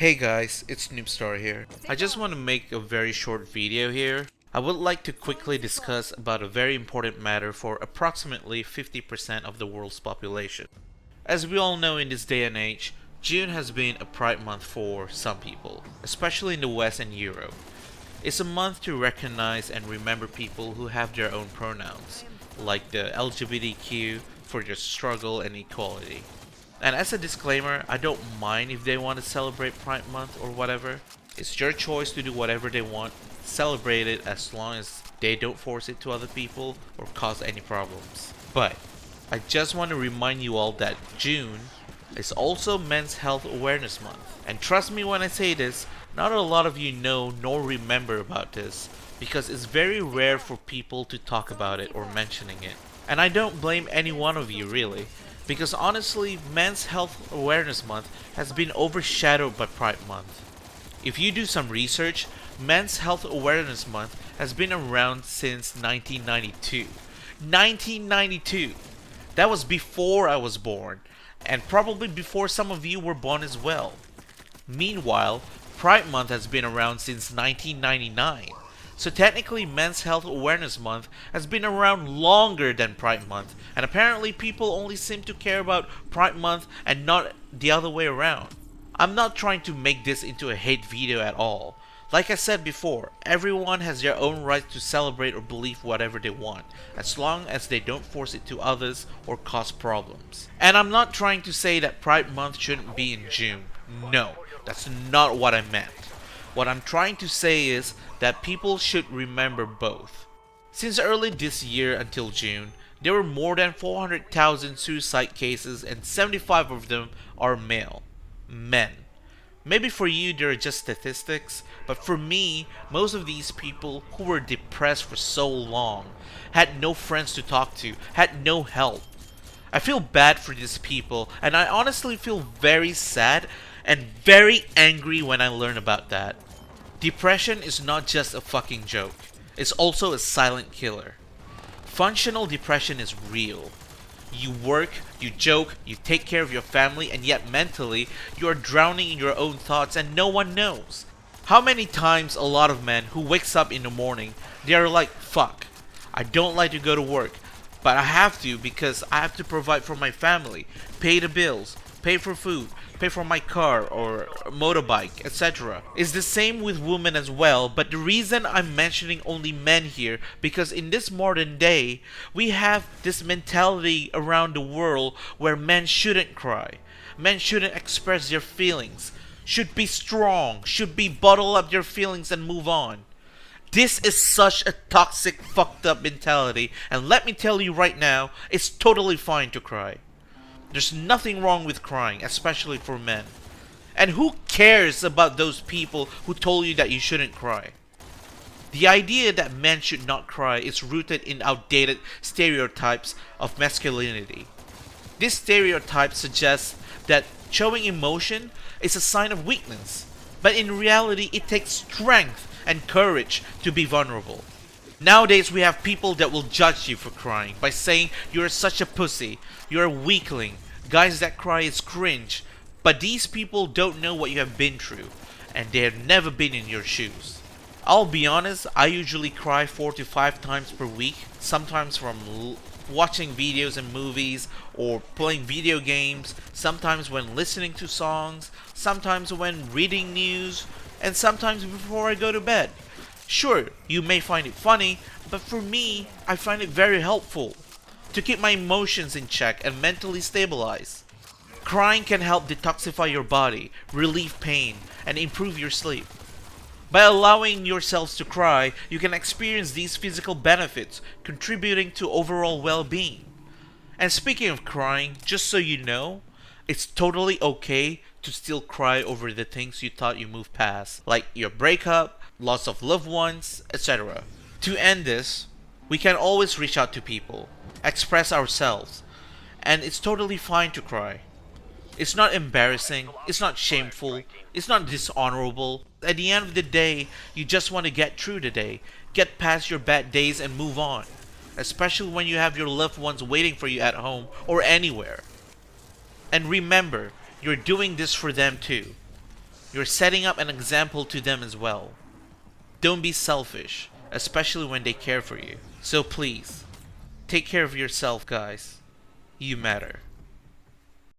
Hey guys, it's Noobstar here. I just want to make a very short video here. I would like to quickly discuss about a very important matter for approximately 50% of the world's population. As we all know in this day and age, June has been a pride month for some people, especially in the West and Europe. It's a month to recognize and remember people who have their own pronouns, like the LGBTQ, for their struggle and equality. And as a disclaimer, I don't mind if they want to celebrate Pride Month or whatever. It's their choice to do whatever they want, celebrate it as long as they don't force it to other people or cause any problems. But I just want to remind you all that June is also Men's Health Awareness Month. And trust me when I say this, not a lot of you know nor remember about this because it's very rare for people to talk about it or mentioning it. And I don't blame any one of you really. Because honestly, Men's Health Awareness Month has been overshadowed by Pride Month. If you do some research, Men's Health Awareness Month has been around since 1992. 1992! That was before I was born, and probably before some of you were born as well. Meanwhile, Pride Month has been around since 1999. So technically, Men's Health Awareness Month has been around longer than Pride Month, and apparently people only seem to care about Pride Month and not the other way around. I'm not trying to make this into a hate video at all. Like I said before, everyone has their own right to celebrate or believe whatever they want, as long as they don't force it to others or cause problems. And I'm not trying to say that Pride Month shouldn't be in June. No, that's not what I meant. What I'm trying to say is that people should remember both. Since early this year until June, there were more than 400,000 suicide cases and 75 of them are male. Men. Maybe for you they're just statistics, but for me, most of these people who were depressed for so long, had no friends to talk to, had no help. I feel bad for these people, and I honestly feel very sad and very angry when I learn about that. Depression is not just a fucking joke. It's also a silent killer. Functional depression is real. You work, you joke, you take care of your family, and yet mentally, you are drowning in your own thoughts and no one knows. How many times a lot of men who wakes up in the morning, they are like, fuck, I don't like to go to work, but I have to because I have to provide for my family, pay the bills, pay for food, pay for my car or motorbike, etc. Is the same with women as well, but the reason I'm mentioning only men here because in this modern day, we have this mentality around the world where men shouldn't cry. Men shouldn't express their feelings, should be strong, should be bottle up their feelings and move on. This is such a toxic, fucked up mentality, and let me tell you right now, it's totally fine to cry. There's nothing wrong with crying, especially for men. And who cares about those people who told you that you shouldn't cry? The idea that men should not cry is rooted in outdated stereotypes of masculinity. This stereotype suggests that showing emotion is a sign of weakness, but in reality it takes strength and courage to be vulnerable. Nowadays we have people that will judge you for crying by saying you're such a pussy, you're a weakling, guys that cry is cringe, but these people don't know what you have been through, and they have never been in your shoes. I'll be honest, I usually cry 4 to 5 times per week, sometimes from watching videos and movies, or playing video games, sometimes when listening to songs, sometimes when reading news, and sometimes before I go to bed. Sure, you may find it funny, but for me, I find it very helpful to keep my emotions in check and mentally stabilize. Crying can help detoxify your body, relieve pain, and improve your sleep. By allowing yourselves to cry, you can experience these physical benefits, contributing to overall well-being. And speaking of crying, just so you know, it's totally okay to still cry over the things you thought you moved past, like your breakup, loss of loved ones, etc. To end this, we can always reach out to people, express ourselves, and it's totally fine to cry. It's not embarrassing, it's not shameful, it's not dishonorable. At the end of the day, you just want to get through the day, get past your bad days and move on. Especially when you have your loved ones waiting for you at home or anywhere. And remember, you're doing this for them too. You're setting up an example to them as well. Don't be selfish, especially when they care for you. So please, take care of yourself, guys. You matter.